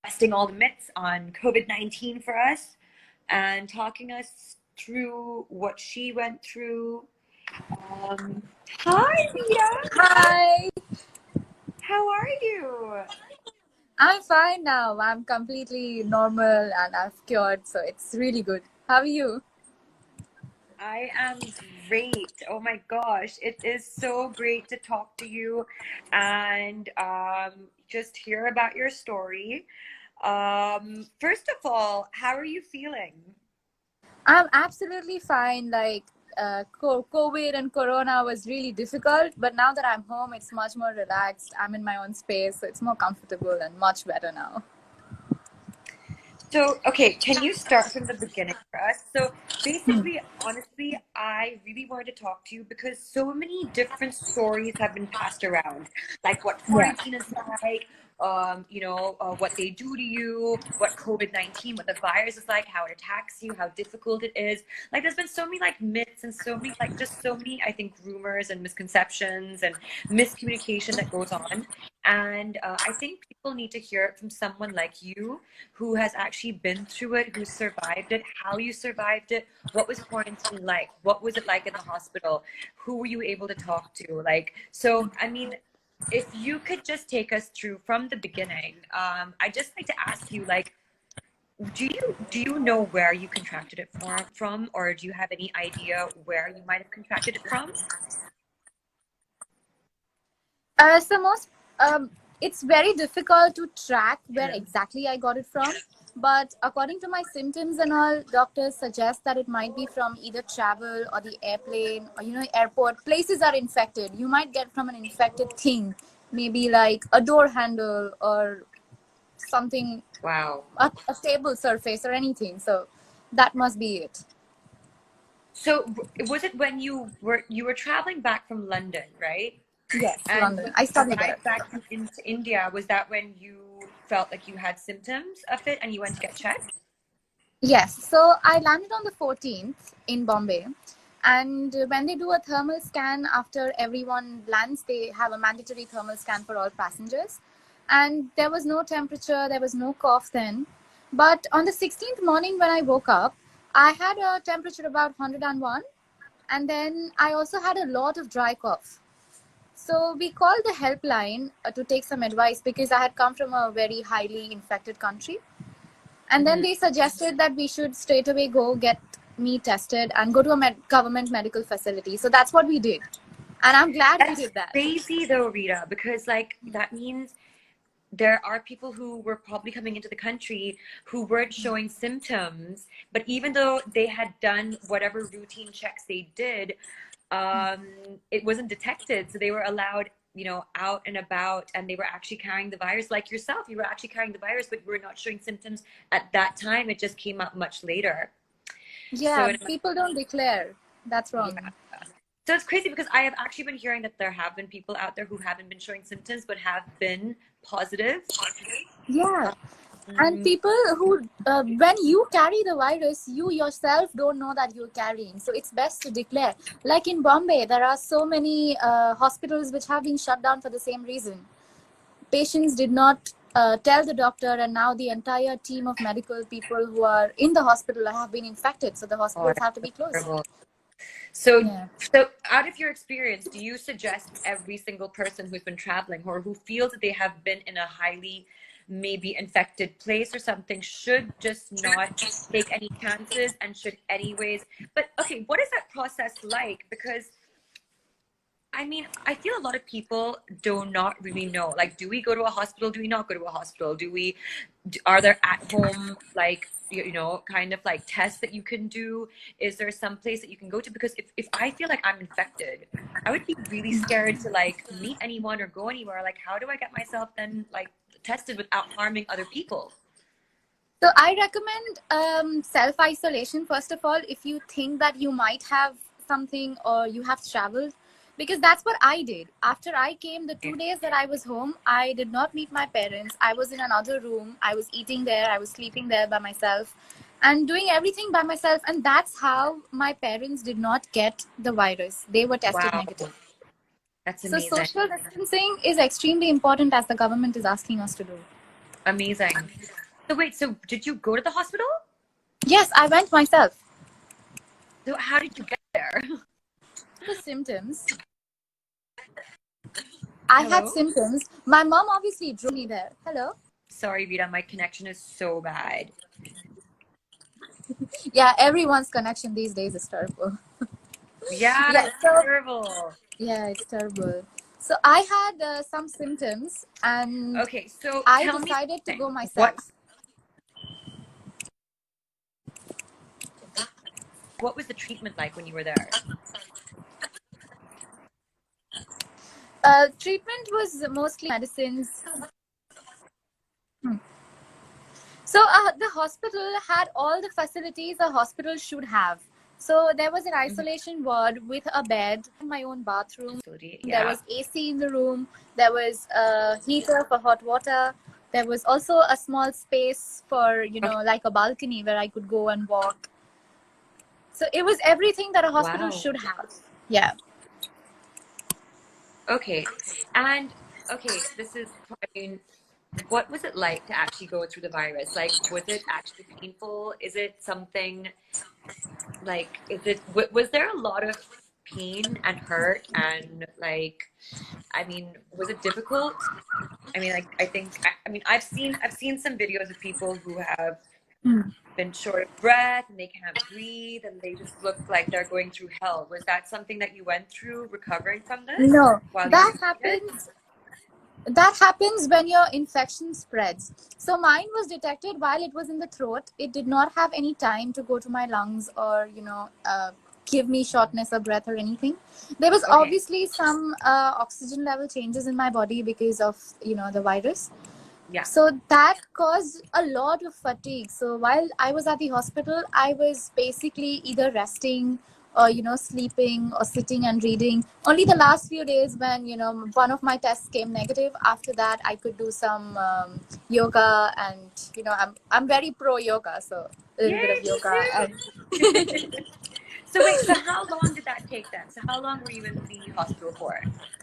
busting all the myths on COVID-19 for us and talking us through what she went through. Hi, Rita. Hi, How are you? I'm fine now. I'm completely normal and I've cured, so it's really good. How are you? I am great. Oh my gosh, it is so great to talk to you and just hear about your story. First of all, how are you feeling? I'm absolutely fine. COVID and Corona was really difficult, but now that I'm home, it's much more relaxed. I'm in my own space, so it's more comfortable and much better now. So, okay, can you start from the beginning for us? So, basically, honestly, I really wanted to talk to you because so many different stories have been passed around, like what Yeah. quarantine is like, what they do to you, what COVID-19, what the virus is like, how it attacks you, how difficult it is. Like, there's been so many like myths and so many like just so many, I think, rumors and misconceptions and miscommunication that goes on. And I think people need to hear it from someone like you who has actually been through it, who survived it, how you survived it, what was quarantine like, what was it like in the hospital, who were you able to talk to? Like, so, I mean, if you could just take us through from the beginning, I'd just like to ask you, like, do you know where you contracted it from, or do you have any idea where you might have contracted it from? So most, it's very difficult to track where exactly I got it from. But according to my symptoms and all, doctors suggest that it might be from either travel or the airplane or airport. Places are infected. You might get from an infected thing, maybe like a door handle or something, Wow. a table surface or anything. So that must be it. So was it when you were traveling back from London, right? Yes, And London. when I you studied there. arrived back into India, was that when you felt like you had symptoms of it and you went to get checked? Yes, so I landed on the 14th in Bombay. And when they do a thermal scan after everyone lands, they have a mandatory thermal scan for all passengers. And there was no temperature, there was no cough then. But on the 16th morning when I woke up, I had a temperature about 101. And then I also had a lot of dry cough. So we called the helpline to take some advice because I had come from a very highly infected country. And then Mhm. they suggested that we should straight away go get me tested and go to a government medical facility. So that's what we did. And I'm glad we That's did that. crazy though, Rita, because like that means there are people who were probably coming into the country who weren't showing symptoms, but even though they had done whatever routine checks they did, um, it wasn't detected. So they were allowed, out and about, and they were actually carrying the virus. Like yourself, you were actually carrying the virus, but you were not showing symptoms at that time. It just came out much later. Yeah, So, people don't declare. That's yeah. wrong. So it's crazy because I have actually been hearing that there have been people out there who haven't been showing symptoms but have been positive. Yeah. And Um, people who, when you carry the virus, you yourself don't know that you're carrying. So it's best to declare. Like in Bombay, there are so many hospitals which have been shut down for the same reason. Patients did not tell the doctor, and now the entire team of medical people who are in the hospital have been infected. So the oh, hospitals that's have to so be closed. terrible. So, Yeah. so out of your experience, do you suggest every single person who's been traveling or who feels that they have been in a highly maybe infected place or something should just not take any chances and should anyways? But okay, what is that process like? Because I mean, I feel a lot of people do not really know. Like, do we go to a hospital? Do we not go to a hospital? Are there at home, like, kind of like tests that you can do? Is there some place that you can go to? Because if I feel like I'm infected, I would be really scared to like meet anyone or go anywhere. Like, how do I get myself then like tested without harming other people? So I recommend self-isolation, first of all, if you think that you might have something or you have traveled, because that's what I did. After I came, the 2 days that I was home, I did not meet my parents. I was in another room. I was eating there. I was sleeping there by myself and doing everything by myself. And that's how my parents did not get the virus. They were tested Wow, negative. that's So amazing. social distancing is extremely important as the government is asking us to do. Amazing. So wait, so did you go to the hospital? Yes, I went myself. So how did you get there? The symptoms. I had Hello? symptoms. My mom obviously drove me there. Hello? Sorry, Rita, my connection is so bad. Yeah, everyone's connection these days is terrible. Yeah, Yeah, it's so terrible. yeah, it's terrible. So I had some symptoms and Okay, so I tell me decided to go something. What myself. what was the treatment like when you were there? Treatment was mostly medicines. So the hospital had all the facilities a hospital should have. So there was an Mhm. isolation ward with a bed, my own bathroom. Facility, There yeah. was AC in the room. There was a heater for hot water. There was also a small space for, Okay. like a balcony where I could go and walk. So it was everything that a hospital Wow. should have. Yeah. Okay. And okay, this is, I mean, what was it like to actually go through the virus? Like, was it actually painful? Is it something like, was there a lot of pain and hurt and like, I mean, was it difficult? I mean, like, I mean, I've seen some videos of people who have been short of breath and they can't breathe and they just look like they're going through hell. Was that something that you went through recovering from this No, while you were that doing it? happens. That happens when your infection spreads. So mine was detected while it was in the throat. It did not have any time to go to my lungs or give me shortness of breath or anything. There was Okay. obviously some oxygen level changes in my body because of the virus. Yeah. So that caused a lot of fatigue. So while I was at the hospital, I was basically either resting or sleeping or sitting and reading. Only the last few days when one of my tests came negative, after that I could do some yoga. And I'm very pro yoga, so a little bit Yay, of me yoga and too. So wait, so how long did that take then? So how long were you in the hospital for?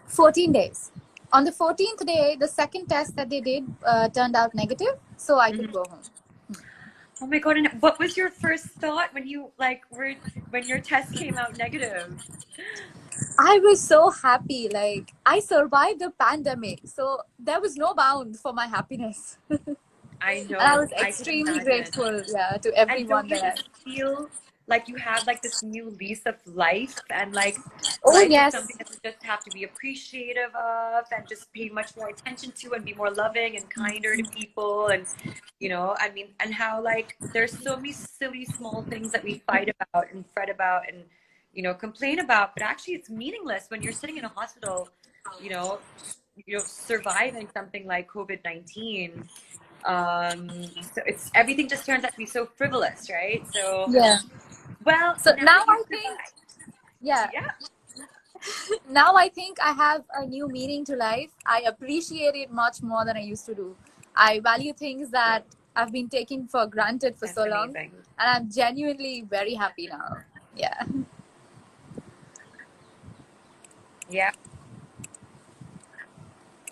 14 days. On the 14th day, the second test that they did turned out negative, so I could Mhm. go home. Oh my God, and what was your first thought when you like were when your test came out negative? I was so happy. Like, I survived the pandemic. So there was no bound for my happiness. I And I was know, I can extremely imagine. grateful, yeah, to And don't everyone you there. just feel like you have like this new lease of life and like Oh, life is something yes. that you just have to be appreciative of and just pay much more attention to and be more loving and kinder to people and I mean and how like there's so many silly small things that we fight about and fret about and complain about, but actually it's meaningless when you're sitting in a hospital, you know, surviving something like COVID-19. So it's everything just turns out to be so frivolous, right? So, Yeah. well, So now now that you've I think, survived, yeah, yeah, now I think I have a new meaning to life. I appreciate it much more than I used to do. I value things that I've been taking for granted for that's so long. amazing. And I'm genuinely very happy now. Yeah. Yeah.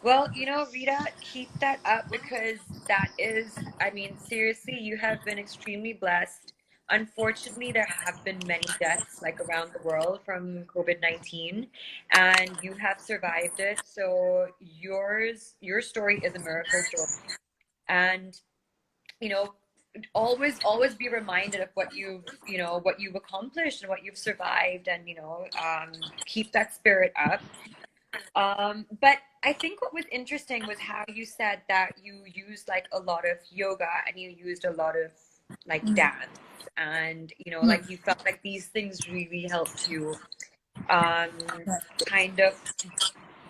Well, Rita, keep that up because that is, I mean, seriously, you have been extremely blessed. Unfortunately, there have been many deaths like around the world from COVID-19, and you have survived it. So your story is a miracle story. And you know always be reminded of what you've accomplished and what you've survived, and keep that spirit up. But I think what was interesting was how you said that you used like a lot of yoga and you used a lot of like dance, and like you felt like these things really helped you um kind of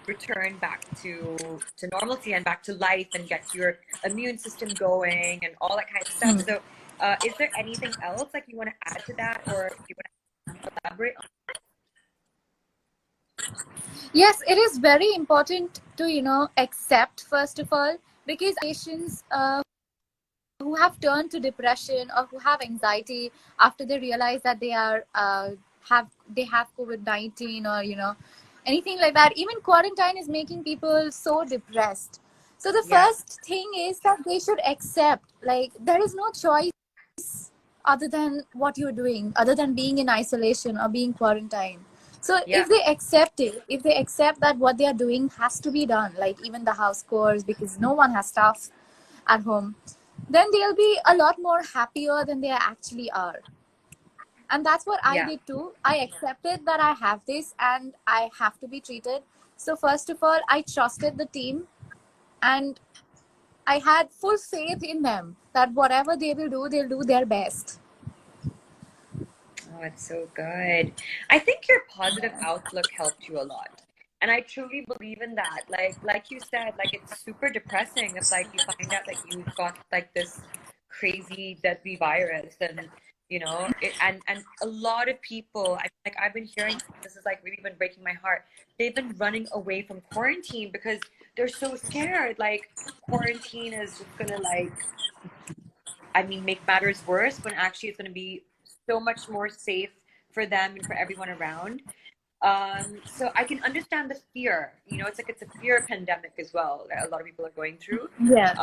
return back to normalcy and back to life and get your immune system going and all that kind of stuff. So, is there anything else like you want to add to that, or you want to elaborate on? Yes, it is very important to, accept, first of all, because patients who have turned to depression or who have anxiety after they realize that they have COVID-19 or anything like that. Even quarantine is making people so depressed. So the Yeah. first thing is that they should accept, like, there is no choice other than what you're doing, other than being in isolation or being quarantined. So Yeah. if they accept it, if they accept that what they are doing has to be done, like even the house chores, because no one has staff at home, then they'll be a lot more happier than they actually are. And that's what I Yeah. did too. I accepted that I have this and I have to be treated. So first of all, I trusted the team, and I had full faith in them that whatever they will do, they'll do their best. Oh, it's so good. I think your positive outlook helped you a lot. And I truly believe in that. Like you said, like it's super depressing if like you find out that you've got like this crazy deadly virus and and a lot of people like I've been hearing this is like really been breaking my heart. They've been running away from quarantine because they're so scared. Like quarantine is just gonna like make matters worse when actually it's going to be so much more safe for them and for everyone around. So I can understand the fear. It's like it's a fear pandemic as well that a lot of people are going through. Yeah.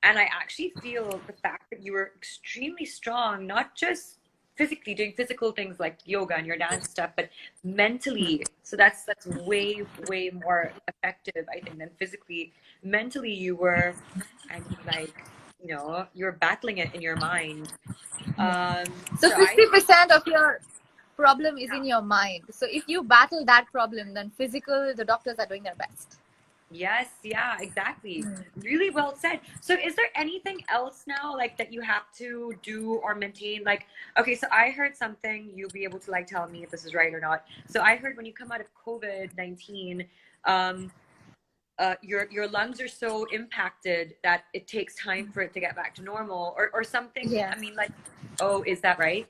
And I actually feel the fact that you were extremely strong, not just physically doing physical things like yoga and your dance stuff, but mentally. So that's way, way more effective, I think, than physically. Mentally, you were, you're battling it in your mind. So So I think, 50% of your problem is yeah. in your mind. So if you battle that problem, then physical, the doctors are doing their best. Yes, yeah, exactly. Really well said. So is there anything else now like that you have to do or maintain? Like, okay, so I heard something, you'll be able to like tell me if this is right or not. So I heard when you come out of COVID-19, um, your lungs are so impacted that it takes time for it to get back to normal or something. Yeah. I mean, like, oh, is that right?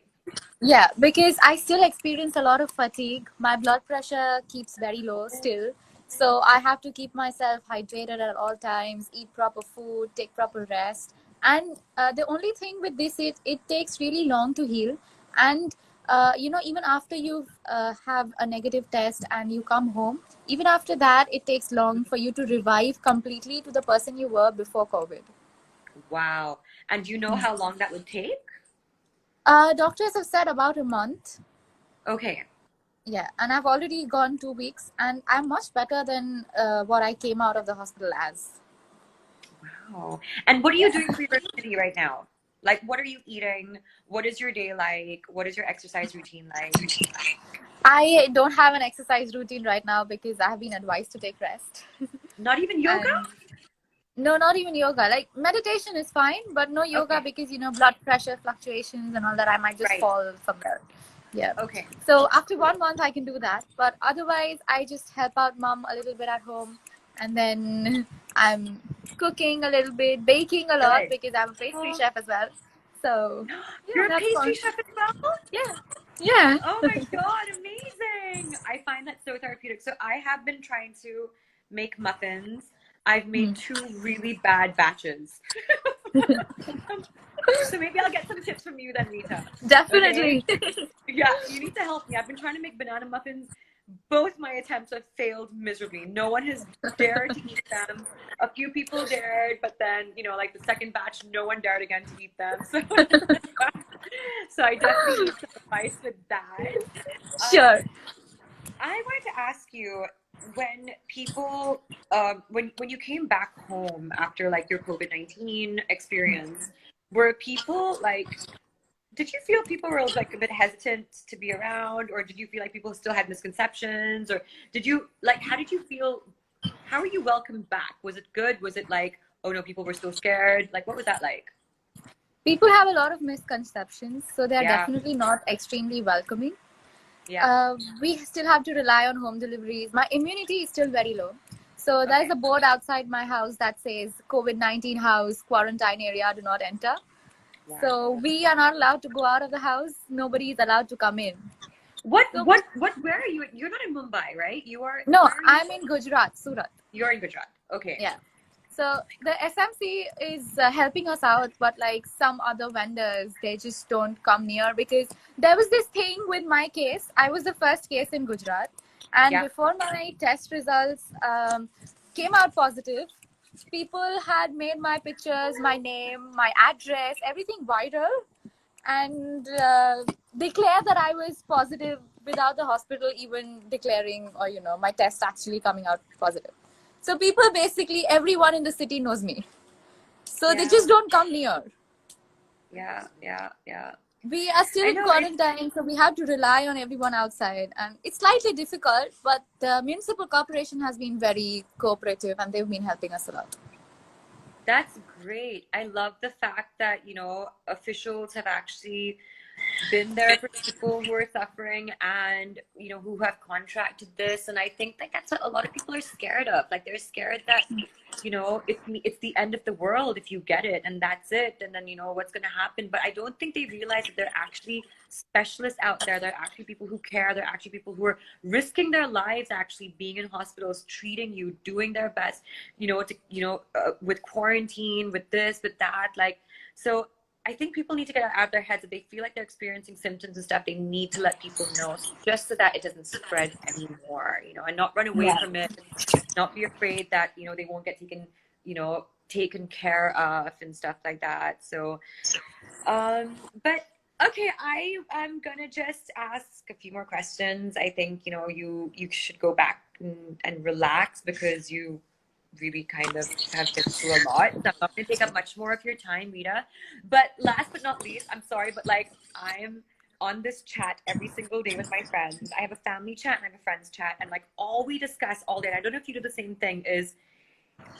Yeah, because I still experience a lot of fatigue. My blood pressure keeps very low still. So I have to keep myself hydrated at all times, eat proper food, take proper rest. And the only thing with this is it takes really long to heal. And, even after you have a negative test and you come home, even after that, it takes long for you to revive completely to the person you were before COVID. Wow. And do you know how long that would take? Doctors have said about a month. Okay. Yeah, and I've already gone 2 weeks, and I'm much better than what I came out of the hospital as. Wow. And what are you Yeah. doing for your immunity right now? Like, what are you eating? What is your day like? What is your exercise routine like? I don't have an exercise routine right now because I have been advised to take rest. Not even yoga? And no, not even yoga. Like meditation is fine, but no yoga Okay. because blood pressure fluctuations and all that. I might just Right. fall somewhere. Yeah. Okay. So after 1 month, I can do that. But otherwise, I just help out mom a little bit at home, and then I'm cooking a little bit, baking a lot Good. because I'm a pastry Oh, chef as well. So yeah, you're a that's pastry fun. chef as well? Yeah. Yeah. Oh my God, amazing. I find that so therapeutic. So I have been trying to make muffins. I've made two really bad batches. So maybe I'll get some tips from you then, Rita. Okay? Definitely. Yeah, you need to help me. I've been trying to make banana muffins. Both my attempts have failed miserably. No one has dared to eat them. A few people dared, but then, like the second batch, no one dared again to eat them. So, so I definitely need some advice with that. Sure. I wanted to ask you when people, when you came back home after like your COVID-19 experience, were people like did you feel people were like a bit hesitant to be around, or did you feel like people still had misconceptions, or did you like how did you feel? How were you welcomed back? Was it good? Was it like, oh no, people were still scared? Like, what was that like? People have a lot of misconceptions, so they're Yeah, definitely not extremely welcoming. yeah, We still have to rely on home deliveries. My immunity is still very low. So there's okay, a board outside my house that says COVID-19 house, quarantine area, do not enter. wow. So we are not allowed to go out of the house. Nobody is allowed to come in. What, So what, what? Where are you? You're not in Mumbai, right? You are. no, Where are you? I'm in Gujarat, Surat. You're in Gujarat. Okay. Yeah. So the SMC is helping us out, but like some other vendors, they just don't come near because there was this thing with my case. I was the first case in Gujarat, and Yeah. before my test results came out positive, people had made my pictures, my name, my address, everything viral, and declare that I was positive without the hospital even declaring, or my test actually coming out positive. So people, basically everyone in the city knows me, so they Yeah. just don't come near. Yeah. Yeah. Yeah. We are still I in know it's quarantine, so we have to rely on everyone outside, and it's slightly difficult, but the municipal corporation has been very cooperative and they've been helping us a lot. That's great. I love the fact that, officials have actually been there for people who are suffering and, who have contracted this. And I think like that's what a lot of people are scared of. Like they're scared that, it's the end of the world if you get it and that's it. And then, what's going to happen. But I don't think they realize that there are actually specialists out there. There are actually people who care. There are actually people who are risking their lives, actually being in hospitals, treating you, doing their best, with quarantine, with this, with that. Like, so I think people need to get out of their heads. If they feel like they're experiencing symptoms and stuff, they need to let people know, just so that it doesn't spread anymore, and not run away Yeah. from it, not be afraid that, they won't get taken care of and stuff like that. So, but okay, I'm gonna just ask a few more questions. I think, you should go back and relax because you really kind of have been through a lot. So I'm not going to take up much more of your time, Rita. But last but not least, I'm sorry, but like I'm on this chat every single day with my friends. I have a family chat and I have a friends chat, and like all we discuss all day, and I don't know if you do the same thing, is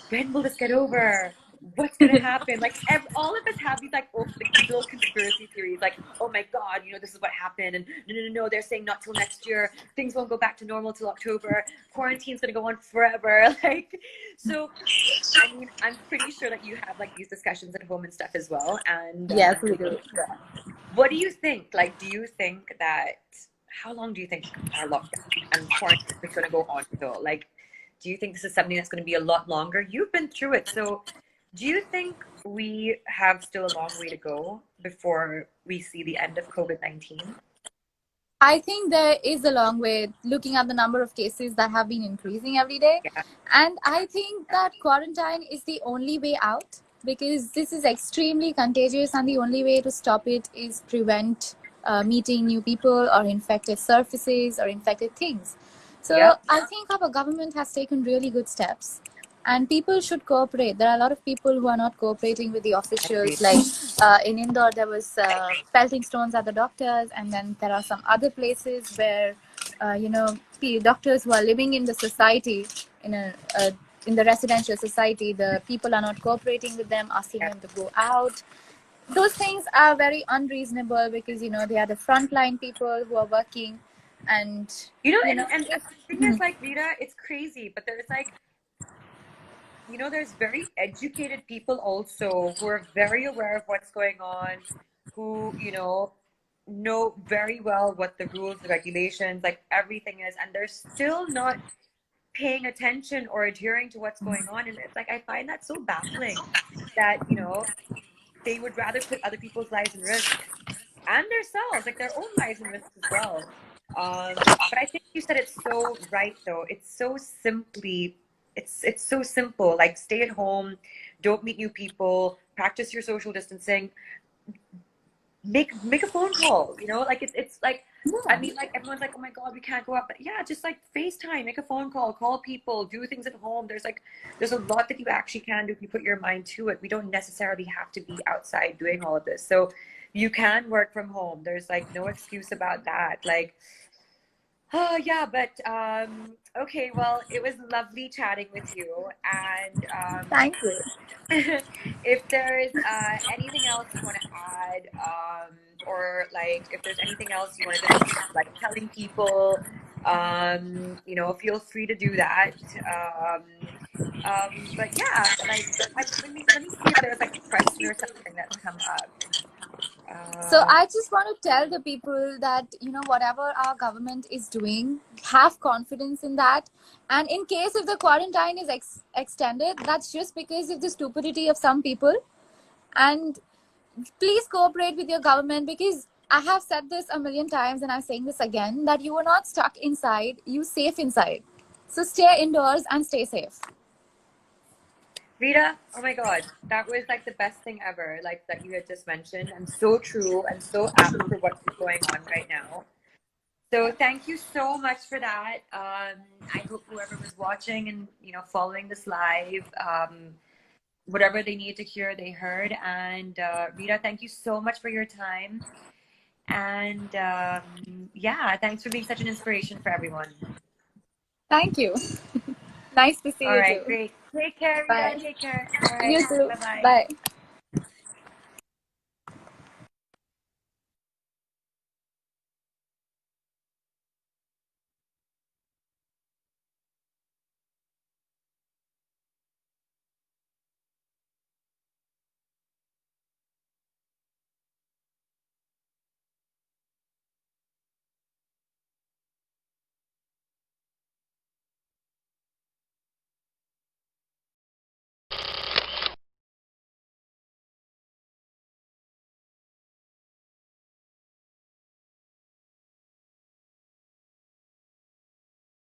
when will this get over? What's gonna happen? Like all of us have these like these little conspiracy theories, like, oh my god, this is what happened, and no, they're saying not till next year. Things won't go back to normal till October. Quarantine's gonna go on forever. Like, so I mean, I'm pretty sure that you have like these discussions at home and stuff as well. And Yes, we do. Yeah. what do you think? Like, do you think that how long do you think our lockdown and quarantine is going to go on though? Like, do you think this is something that's going to be a lot longer? You've been through it, so do you think we have still a long way to go before we see the end of COVID-19? I think there is a long way, looking at the number of cases that have been increasing every day. Yeah, And I think that quarantine is the only way out, because this is extremely contagious, and the only way to stop it is prevent meeting new people or infected surfaces or infected things. So yep, I think our government has taken really good steps, and people should cooperate. There are a lot of people who are not cooperating with the officials. agreed. Like in Indore, there was pelting stones at the doctors, and then there are some other places where doctors who are living in the society, in in the residential society, the people are not cooperating with them, asking Yeah. them to go out. Those things are very unreasonable, because they are the frontline people who are working, and And if the thing is, like, Rita, it's crazy, but there's like, there's very educated people also who are very aware of what's going on, who, know very well what the rules, the regulations, like everything is, and they're still not paying attention or adhering to what's going on. And it's like, I find that so baffling that, they would rather put other people's lives in risk and themselves, like their own lives in risk as well. But I think you said it so right though. It's so simple. Like stay at home, don't meet new people, practice your social distancing, make a phone call, like it's like, I mean, like everyone's like, oh my god, we can't go out, but yeah, just like FaceTime, make a phone call people, do things at home. There's a lot that you actually can do if you put your mind to it. We don't necessarily have to be outside doing all of this, so you can work from home. There's like no excuse about that. Like, oh yeah, but okay, well, it was lovely chatting with you, and thank you. if there's anything else you want to add, or like if there's anything else you want to discuss, like telling people, feel free to do that. But yeah, like let me see if there's like a question or something that's come up. So Uh, I just want to tell the people that, whatever our government is doing, have confidence in that. And in case if the quarantine is extended, that's just because of the stupidity of some people. And please cooperate with your government, because I have said this a million times and I'm saying this again, that you are not stuck inside, you safe inside. So stay indoors and stay safe. Rita, oh my God, that was like the best thing ever, like that you had just mentioned, and so true and so apt for what's going on right now. So thank you so much for that. I hope whoever was watching and following this live, whatever they need to hear, they heard. And Rita, thank you so much for your time. And yeah, thanks for being such an inspiration for everyone. Thank you. Nice to see All you right, too. great. Take care, Rita. Bye. Take care. All right. You too. Bye bye. Bye.